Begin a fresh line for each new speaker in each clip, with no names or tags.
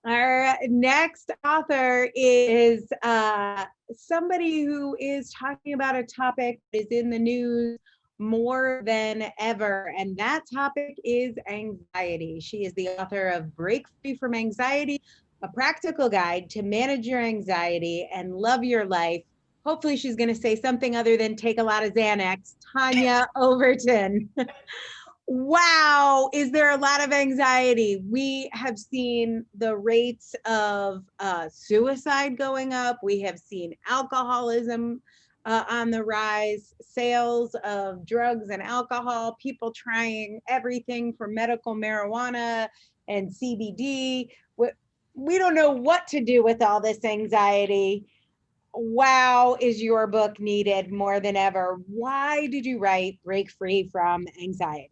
Our next author is somebody who is talking about a topic that is in the news more than ever, and that topic is anxiety. She is the author of Break Free from Anxiety, a practical guide to manage your anxiety and love your life. Hopefully, she's going to say something other than take a lot of Xanax. Tonya Overton. Wow, is there a lot of anxiety? We have seen the rates of suicide going up. We have seen alcoholism on the rise, sales of drugs and alcohol, people trying everything from medical marijuana and CBD. We don't know what to do with all this anxiety. Wow, is your book needed more than ever? Why did you write Break Free from Anxiety?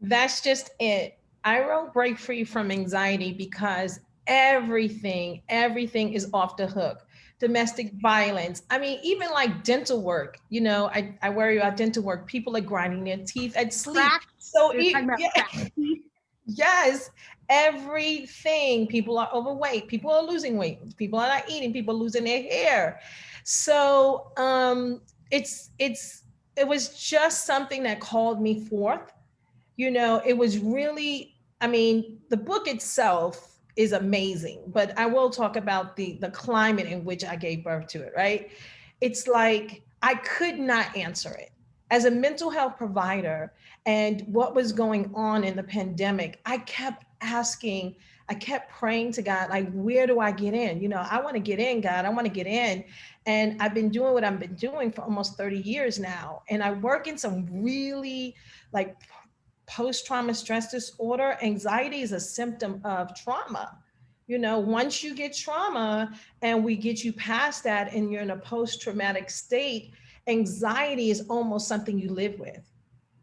That's just it. I wrote Break Free from Anxiety because everything is off the hook. Domestic violence. I mean, even like dental work, I worry about dental work. People are grinding their teeth at sleep.
Cracks.
So,
You're talking about
yeah,
crack teeth.
yes, everything. People are overweight. People are losing weight. People are not eating. People are losing their hair. So, it was just something that called me forth. It was really, I mean, the book itself is amazing, but I will talk about the climate in which I gave birth to it, right? It's like I could not answer it. As a mental health provider and what was going on in the pandemic, I kept asking, I kept praying to God, like, where do I get in? I want to get in, God, I want to get in. And I've been doing what I've been doing for almost 30 years now. And I work in some really like post-trauma stress disorder. Anxiety is a symptom of trauma. Once you get trauma and we get you past that and you're in a post-traumatic state, anxiety is almost something you live with.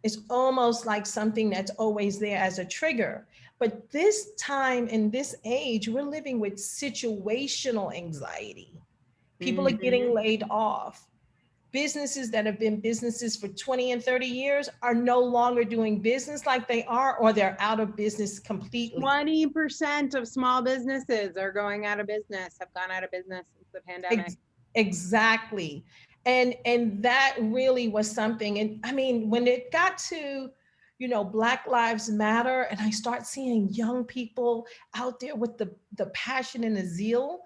It's almost like something that's always there as a trigger. But this time in this age, we're living with situational anxiety. People are getting
Mhm.
laid off. Businesses that have been businesses for 20 and 30 years are no longer doing business like they are, or they're out of business completely.
20% of small businesses are going out of business, have gone out of business since the pandemic.
Ex- exactly. And that really was something. And I mean, when it got to, Black Lives Matter, and I start seeing young people out there with the passion and the zeal.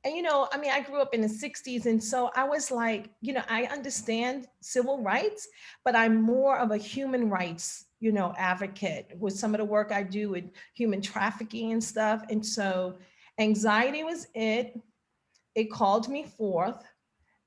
And I mean, I grew up in the 60s, and so I was like, I understand civil rights, but I'm more of a human rights, advocate with some of the work I do with human trafficking and stuff. And so anxiety was it called me forth.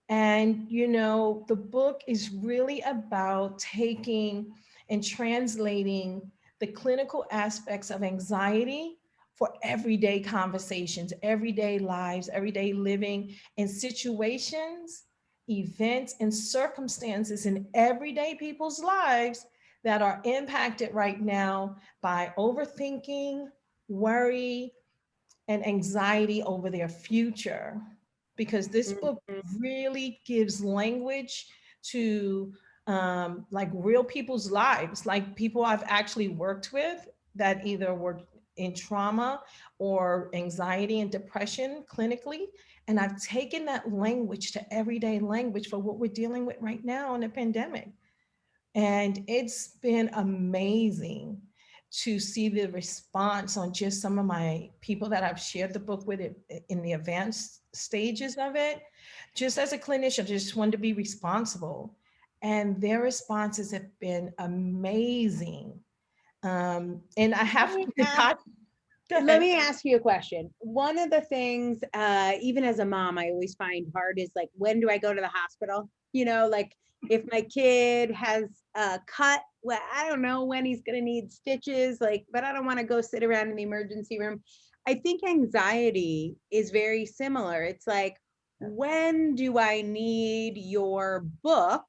And, the book is really about taking and translating the clinical aspects of anxiety for everyday conversations, everyday lives, everyday living in situations, events, and circumstances in everyday people's lives that are impacted right now by overthinking, worry, and anxiety over their future, because this book
Mhm.
really gives language to like real people's lives, like people I've actually worked with that either were in trauma or anxiety and depression clinically. And I've taken that language to everyday language for what we're dealing with right now in the pandemic. And it's been amazing to see the response on just some of my people that I've shared the book with in the advanced stages of it. Just as a clinician, I just wanted to be responsible. And their responses have been amazing. And I
Let
have
me
to
ask,
talk. Go
let
ahead.
me ask you a question. One of the things, even as a mom, I always find hard is like, when do I go to the hospital? Like if my kid has a cut, well, I don't know when he's going to need stitches, like, but I don't want to go sit around in the emergency room. I think anxiety is very similar. It's like, when do I need your book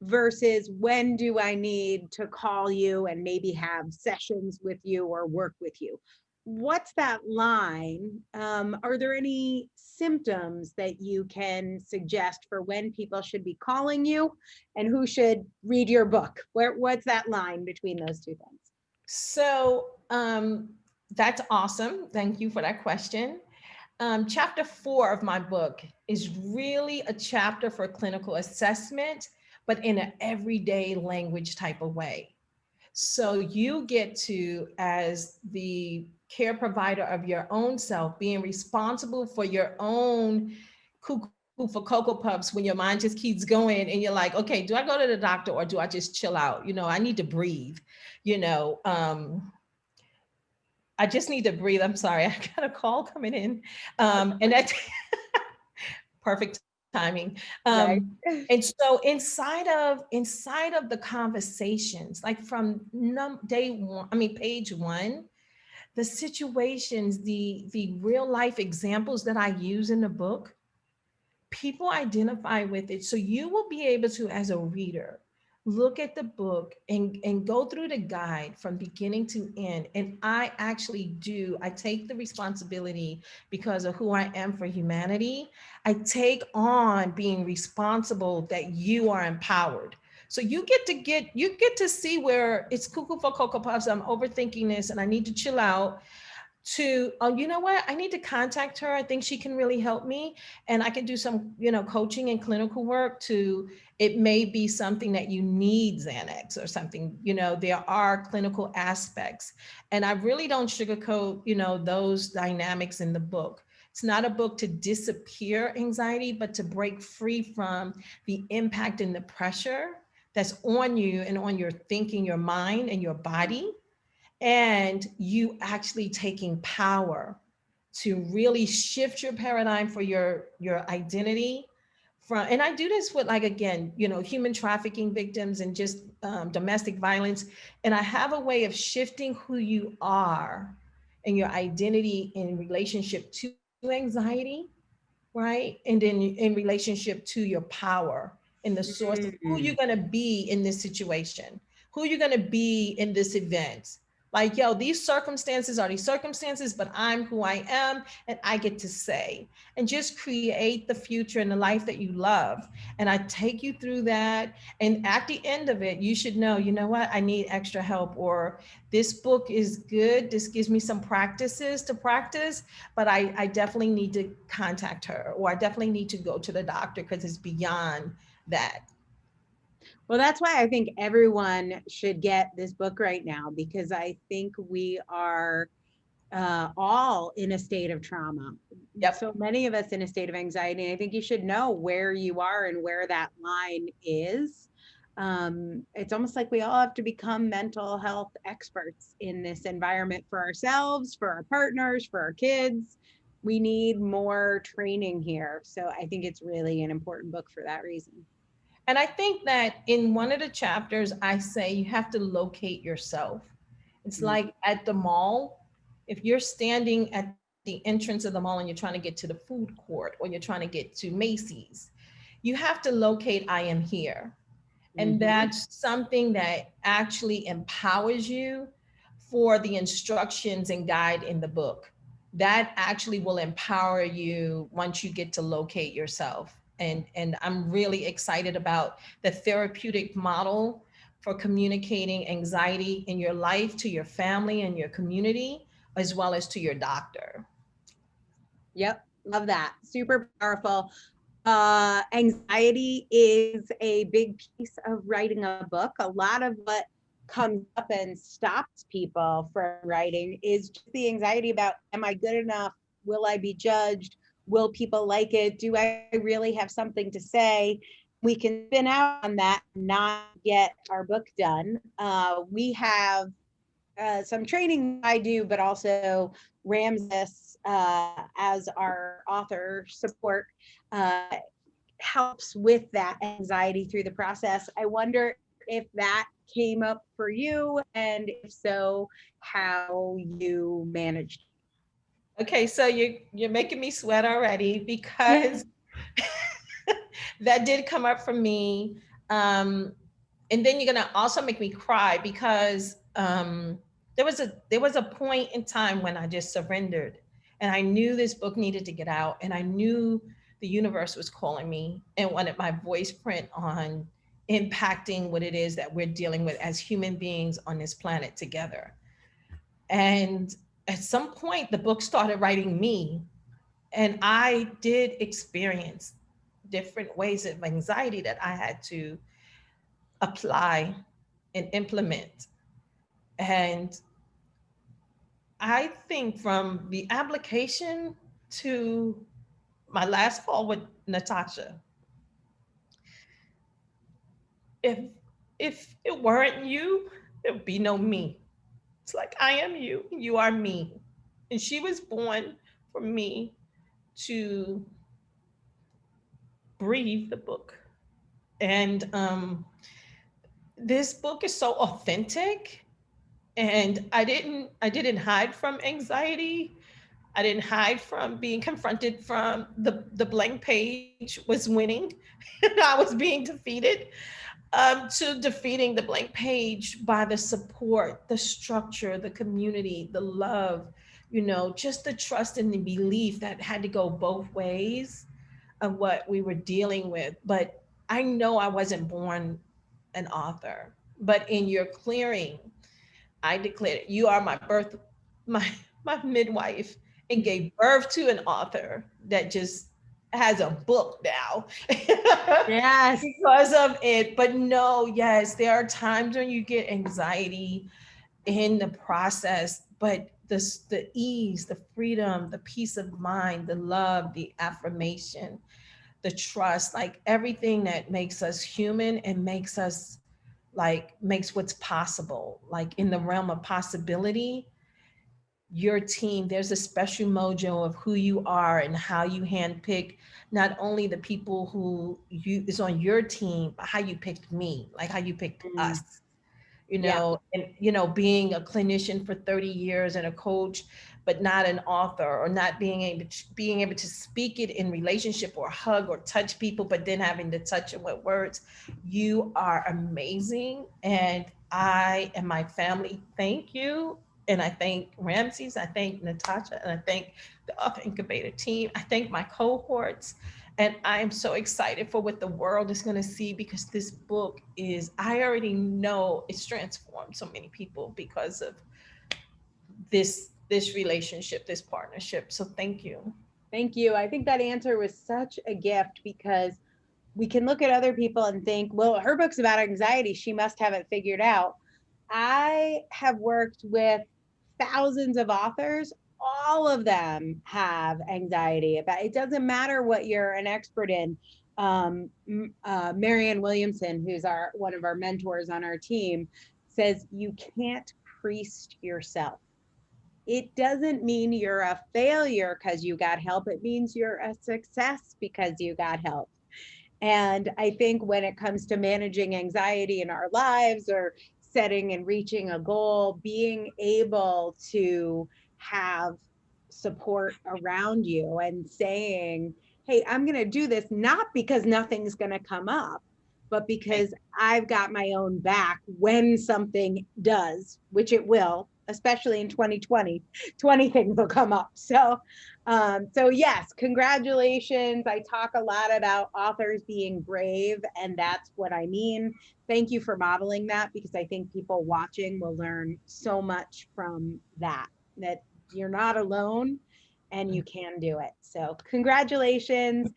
versus when do I need to call you and maybe have sessions with you or work with you? What's that line? Are there any symptoms that you can suggest for when people should be calling you and who should read your book? What's that line between those two things?
So, That's awesome. Thank you for that question. Chapter 4 of my book is really a chapter for clinical assessment, but in an everyday language type of way. So you get to, as the care provider of your own self, being responsible for your own cuckoo for Cocoa Puffs when your mind just keeps going and you're like, okay, do I go to the doctor or do I just chill out? I need to breathe. You know, I just need to breathe. I'm sorry, I got a call coming in. And that's perfect timing.
Right.
And so inside of the conversations, like from day one, I mean, page one, the situations, the real life examples that I use in the book, people identify with it. So you will be able to, as a reader, look at the book and go through the guide from beginning to end. And I take the responsibility because of who I am for humanity. I take on being responsible that you are empowered. So you get to see where it's cuckoo for Cocoa Puffs. I'm overthinking this and I need to chill out, to, oh, you know what, I need to contact her, I think she can really help me, and I can do some, coaching and clinical work. To, it may be something that you need Xanax or something. There are clinical aspects, and I really don't sugarcoat, those dynamics in the book. It's not a book to disappear anxiety, but to break free from the impact and the pressure that's on you and on your thinking, your mind and your body, and you actually taking power to really shift your paradigm for your identity. From, and I do this with, like, again, human trafficking victims and just domestic violence, and I have a way of shifting who you are and your identity in relationship to anxiety, right? And then in relationship to your power and the source of who you're
Mm.
going to be in this situation, who you're going to be in this event. Like, yo, these circumstances are these circumstances, but I'm who I am and I get to say and just create the future and the life that you love. And I take you through that. And at the end of it, you should know, you know what, I need extra help, or this book is good. This gives me some practices to practice, but I definitely need to contact her, or I definitely need to go to the doctor because it's beyond that.
Well, that's why I think everyone should get this book right now, because I think we are all in a state of trauma.
Yep.
So many of us in a state of anxiety. I think you should know where you are and where that line is. It's almost like we all have to become mental health experts in this environment for ourselves, for our partners, for our kids. We need more training here. So I think it's really an important book for that reason.
And I think that in one of the chapters, I say you have to locate yourself. It's
Mm.
like at the mall, if you're standing at the entrance of the mall and you're trying to get to the food court or you're trying to get to Macy's, you have to locate, I am here. And
Mhm.
that's something that actually empowers you for the instructions and guide in the book. That actually will empower you once you get to locate yourself. And I'm really excited about the therapeutic model for communicating anxiety in your life to your family and your community, as well as to your doctor.
Yep, love that. Super powerful. Anxiety is a big piece of writing a book. A lot of what comes up and stops people from writing is just the anxiety about, am I good enough? Will I be judged? Will people like it? Do I really have something to say? We can spin out on that and not get our book done. We have some training I do, but also Ramses, as our author support, uh, helps with that anxiety through the process. I wonder if that came up for you, and if so, how you managed.
Okay, so you're making me sweat already
Yeah.
because that did come up for me. Um, and then you're gonna also make me cry because there was a point in time when I just surrendered, and I knew this book needed to get out, and I knew the universe was calling me and wanted my voice print on impacting what it is that we're dealing with as human beings on this planet together. And at some point the book started writing me, and I did experience different ways of anxiety that I had to apply and implement. And I think from the application to my last call with Natasha, if it weren't you, there would be no me. It's like I am you, you are me. And she was born for me to breathe the book. And this book is so authentic, and I didn't hide from anxiety. I didn't hide from being confronted from the blank page was winning and I was being defeated, to defeating the blank page by the support, the structure, the community, the love, just the trust and the belief that had to go both ways of what we were dealing with. But I know I wasn't born an author, but in your clearing, I declared, you are my birth, my my midwife, and gave birth to an author that just has a book now
Yes.
because of it. But no, yes, there are times when you get anxiety in the process, but the ease, the freedom, the peace of mind, the love, the affirmation, the trust, like everything that makes us human and makes what's possible, like in the realm of possibility. Your team, there's a special mojo of who you are and how you handpick not only the people who you is on your team, but how you picked me, like how you picked
Mm,
us,
yeah.
and being a clinician for 30 years and a coach, but not an author, or not being able to speak it in relationship or hug or touch people, but then having to touch it with words. You are amazing, and I and my family thank you. And I thank Ramses, I thank Natasha, and I thank the Author Incubator team. I thank my cohorts. And I am so excited for what the world is going to see, because this book is, I already know it's transformed so many people because of this relationship, this partnership. So thank you.
Thank you. I think that answer was such a gift because we can look at other people and think, well, her book's about anxiety. She must have it figured out. I have worked with thousands of authors. All of them have anxiety. About it doesn't matter what you're an expert in. Marianne Williamson, who's our one of our mentors on our team, says you can't priest yourself. It doesn't mean you're a failure because you got help. It means you're a success because you got help. And I think when it comes to managing anxiety in our lives or setting and reaching a goal, being able to have support around you and saying, hey, I'm going to do this not because nothing's going to come up, but because I've got my own back when something does, which it will, especially in 2020, 20 things will come up. So yes, congratulations. I talk a lot about authors being brave, and that's what I mean. Thank you for modeling that, because I think people watching will learn so much from that you're not alone and you can do it. So congratulations.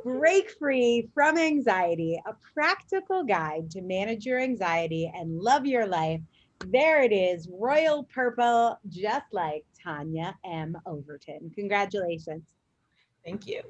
Break Free from Anxiety, a practical guide to manage your anxiety and love your life. There it is, royal purple, just like Tonya M. Overton. Congratulations.
Thank you.